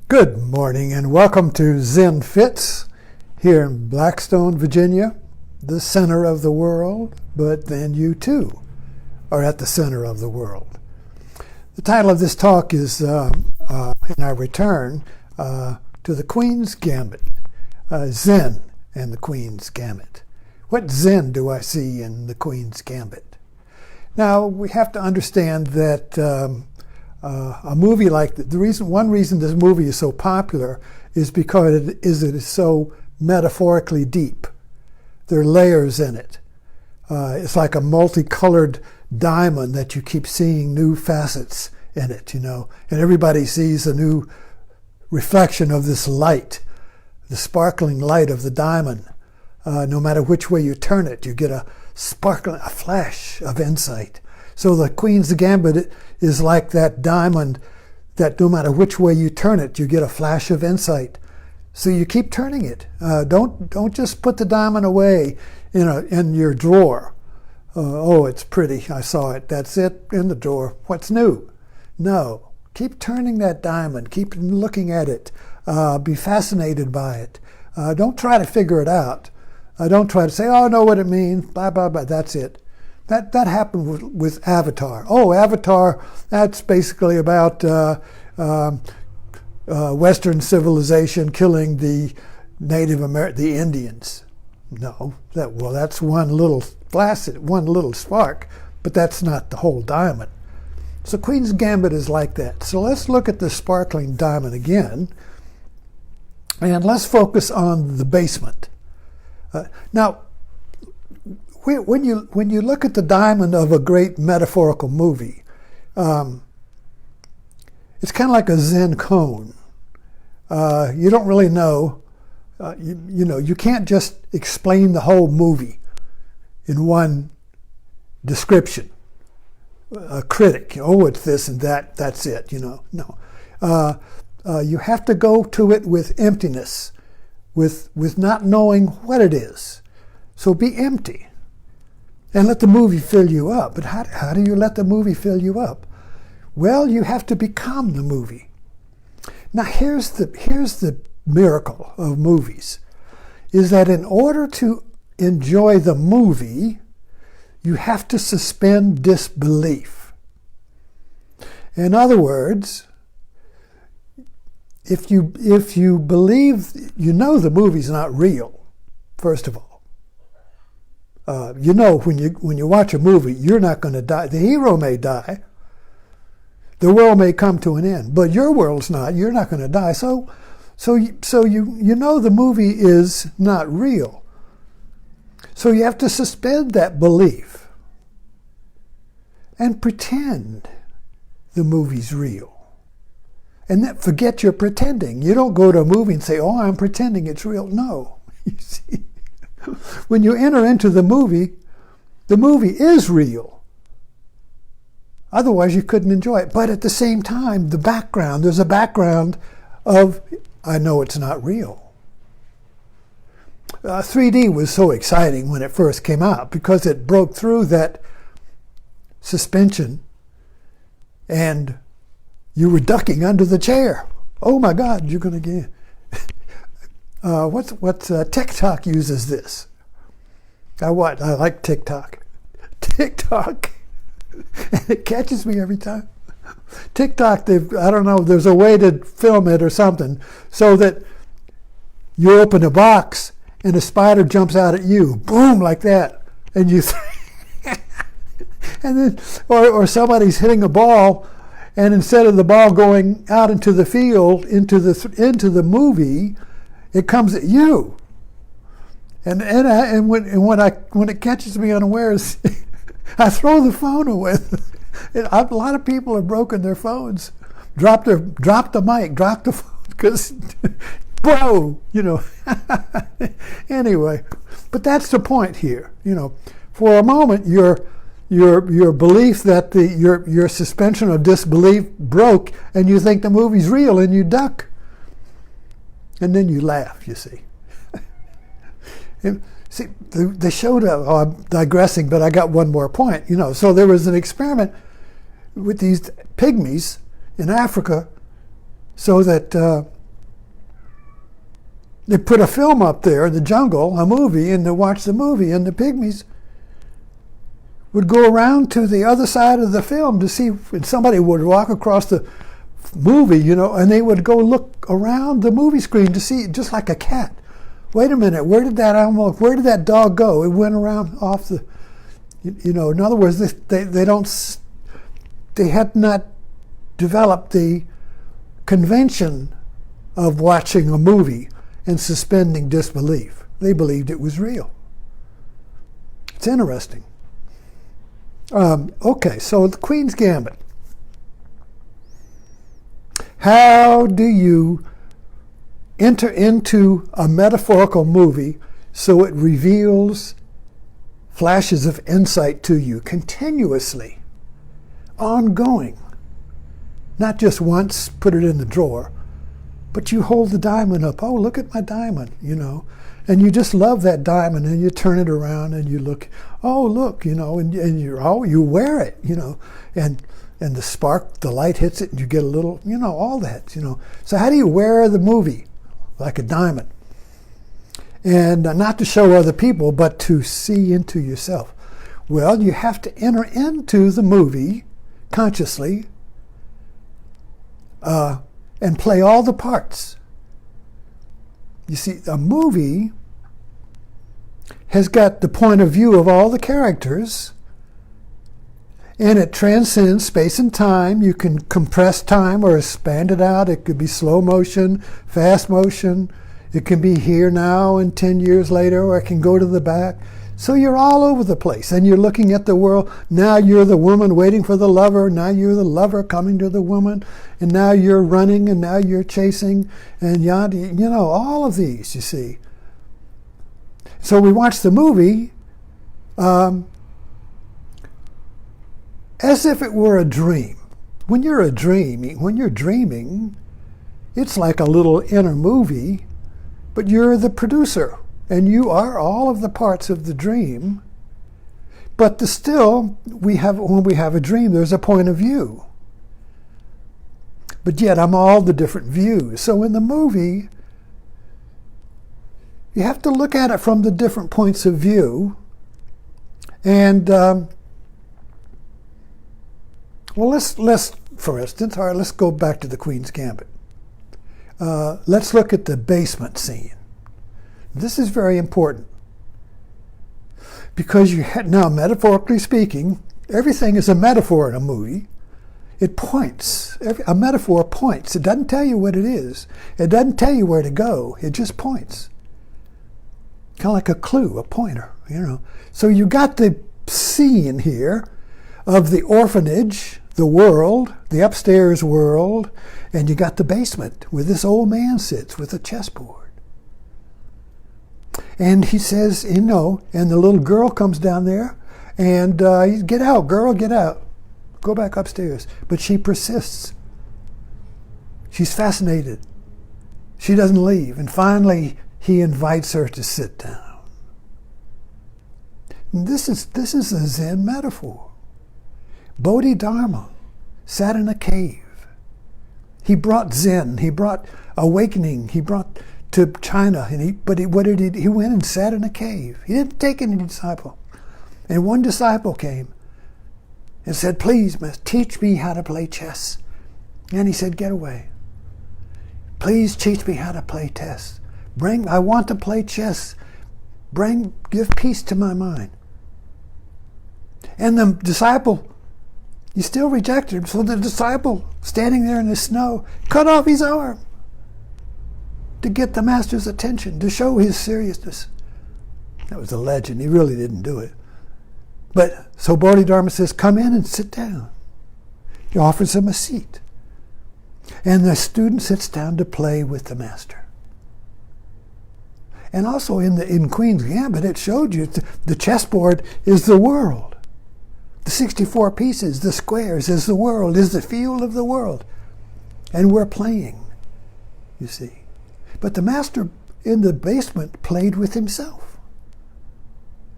Good morning and welcome to Zen Fits here in Blackstone, Virginia, the center of the world, but then you too are at the center of the world. The title of this talk is, in our return, to the Queen's Gambit, Zen and the Queen's Gambit. What Zen do I see in the Queen's Gambit? Now, we have to understand that a movie like one reason this movie is so popular is because it is so metaphorically deep. There are layers in it. It's like a multicolored diamond that you keep seeing new facets in it, and everybody sees a new reflection of this light, the sparkling light of the diamond. No matter which way you turn it, you get a flash of insight. So the Queen's Gambit is like that diamond that no matter which way you turn it, you get a flash of insight. So you keep turning it. Don't just put the diamond away in your drawer. Oh, it's pretty. I saw it. That's it in the drawer. What's new? No. Keep turning that diamond. Keep looking at it. Be fascinated by it. Don't try to figure it out. Don't try to say, oh, I know what it means. Blah, blah, blah. That's it. That happened with Avatar. Oh, Avatar, that's basically about Western civilization killing the the Indians. No, that's one little spark, but that's not the whole diamond. So Queen's Gambit is like that. So let's look at the sparkling diamond again, and let's focus on the basement. Now, when you look at the diamond of a great metaphorical movie, it's kind of like a Zen cone. You don't really know. You can't just explain the whole movie in one description. A critic, oh, it's this and that. That's it. No. You have to go to it with emptiness, with not knowing what it is. So be empty. And let the movie fill you up. But how do you let the movie fill you up? Well, you have to become the movie. Now, here's the miracle of movies, is that in order to enjoy the movie, you have to suspend disbelief. In other words, if you believe, the movie's not real, first of all. When you watch a movie, you're not going to die. The hero may die. The world may come to an end, but your world's not. You're not going to die. So the movie is not real. So you have to suspend that belief and pretend the movie's real. And then forget you're pretending. You don't go to a movie and say, oh, I'm pretending it's real. No. You see? When you enter into the movie is real. Otherwise, you couldn't enjoy it. But at the same time, there's a background of, I know it's not real. 3D was so exciting when it first came out because it broke through that suspension and you were ducking under the chair. Oh my God, you're going to get... TikTok uses this. I like TikTok. TikTok, and it catches me every time. TikTok, I don't know, there's a way to film it or something so that you open a box and a spider jumps out at you, boom, like that, and you, and then, or somebody's hitting a ball, and instead of the ball going out into the field, into the movie, it comes at you, and when it catches me unawares, I throw the phone away. A lot of people have broken their phones, dropped the mic, dropped the phone because, whoa, Anyway, but that's the point here. For a moment, your belief that your suspension of disbelief broke, and you think the movie's real, and you duck. And then you laugh, you see. See, they showed I'm digressing, but I got one more point. So there was an experiment with these pygmies in Africa so that They put a film up there in the jungle, a movie, and they watch the movie, and the pygmies would go around to the other side of the film to see, and somebody would walk across the movie, and they would go look around the movie screen to see, just like a cat. Wait a minute, where did that dog go? It went around off the, in other words, they had not developed the convention of watching a movie and suspending disbelief. They believed it was real. It's interesting. Okay, so the Queen's Gambit. How do you enter into a metaphorical movie so it reveals flashes of insight to you continuously, ongoing? Not just once, put it in the drawer, but you hold the diamond up. Oh, look at my diamond, and you just love that diamond, and you turn it around and you look. Oh, look, and you wear it, and the spark, the light hits it, and you get a little, all that, So how do you wear the movie like a diamond? And not to show other people, but to see into yourself. Well, you have to enter into the movie consciously and play all the parts. You see, a movie has got the point of view of all the characters, and it transcends space and time. You can compress time or expand it out. It could be slow motion, fast motion. It can be here now and 10 years later, or it can go to the back. So you're all over the place, and you're looking at the world. Now you're the woman waiting for the lover. Now you're the lover coming to the woman, and now you're running, and now you're chasing, and all of these, you see. So we watch the movie as if it were a dream. When you're dreaming, it's like a little inner movie, but you're the producer. And you are all of the parts of the dream, but when we have a dream, there's a point of view. But yet I'm all the different views. So in the movie, you have to look at it from the different points of view. And let's for instance, all right, let's go back to the Queen's Gambit. Let's look at the basement scene. This is very important because now, metaphorically speaking, everything is a metaphor in a movie. It points. A metaphor points. It doesn't tell you what it is. It doesn't tell you where to go. It just points. Kind of like a clue, a pointer, So you got the scene here of the orphanage, the world, the upstairs world, and you got the basement where this old man sits with a chessboard. And he says, and the little girl comes down there, and get out, girl, get out. Go back upstairs. But she persists. She's fascinated. She doesn't leave. And finally, he invites her to sit down. And this is a Zen metaphor. Bodhidharma sat in a cave. He brought Zen. He brought awakening. He brought to China, what did he went and sat in a cave. He didn't take any disciple. And one disciple came and said, please, teach me how to play chess. And he said, get away. Please teach me how to play chess. I want to play chess. Give peace to my mind. And the disciple, he still rejected him. So the disciple, standing there in the snow, cut off his arm to get the master's attention, to show his seriousness. That was a legend. He really didn't do it. But so Bodhidharma says, come in and sit down. He offers him a seat. And the student sits down to play with the master. And also in Queen's Gambit, it showed you the chessboard is the world. The 64 pieces, the squares, is the world, is the field of the world. And we're playing, you see. But the master in the basement played with himself.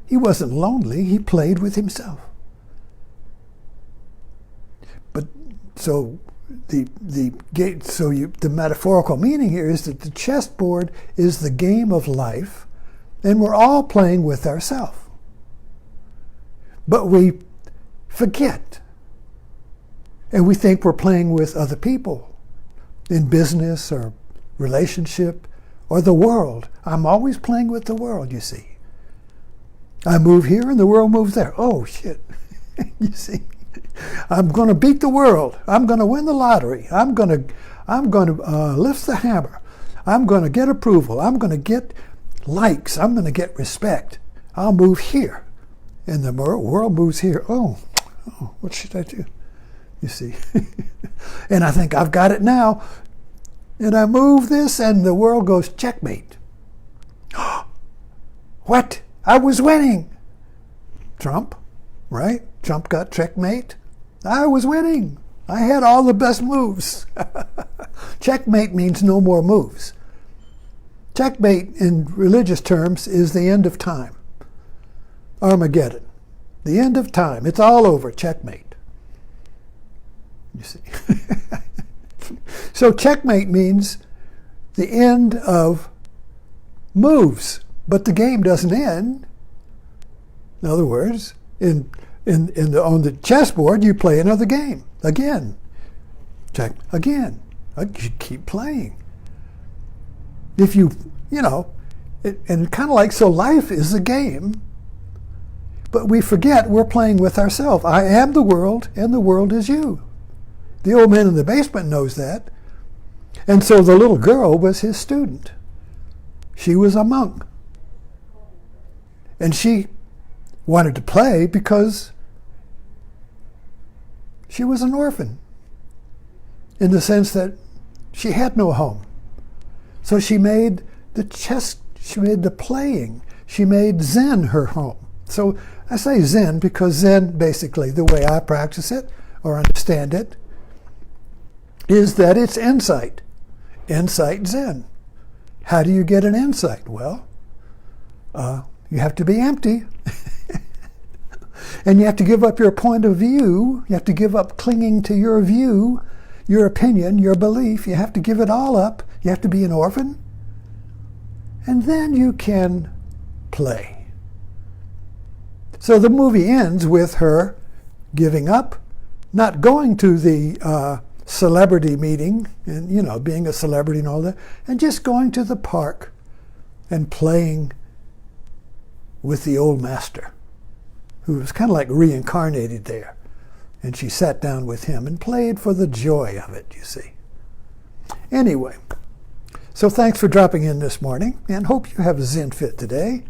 He wasn't lonely, he played with himself. But so the metaphorical meaning here is that the chessboard is the game of life, and we're all playing with ourselves. But we forget, and we think we're playing with other people in business or relationship or the world. I'm always playing with the world, you see. I move here and the world moves there. Oh, shit. You see, I'm going to beat the world. I'm going to win the lottery. I'm going to lift the hammer. I'm going to get approval. I'm going to get likes. I'm going to get respect. I'll move here. And the world moves here. Oh, what should I do? You see. And I think I've got it now. And I move this and the world goes, checkmate. What? I was winning. Trump, right? Trump got checkmate. I was winning. I had all the best moves. Checkmate means no more moves. Checkmate in religious terms is the end of time. Armageddon. The end of time. It's all over. Checkmate. You see. So checkmate means the end of moves, but the game doesn't end. In other words, on the chessboard, you play another game again. Check again. You keep playing. If and kind of like, so life is a game, but we forget we're playing with ourselves. I am the world, and the world is you. The old man in the basement knows that. And so the little girl was his student. She was a monk. And she wanted to play because she was an orphan, in the sense that she had no home. So she made the playing, she made Zen her home. So I say Zen because Zen, basically, the way I practice it or understand it, is that it's insight. Insight Zen. How do you get an insight? Well, you have to be empty. And you have to give up your point of view. You have to give up clinging to your view, your opinion, your belief. You have to give it all up. You have to be an orphan. And then you can play. So the movie ends with her giving up, not going to the celebrity meeting and, being a celebrity and all that, and just going to the park and playing with the old master, who was kind of like reincarnated there. And she sat down with him and played for the joy of it, you see. Anyway, so thanks for dropping in this morning, and hope you have a Zen fit today.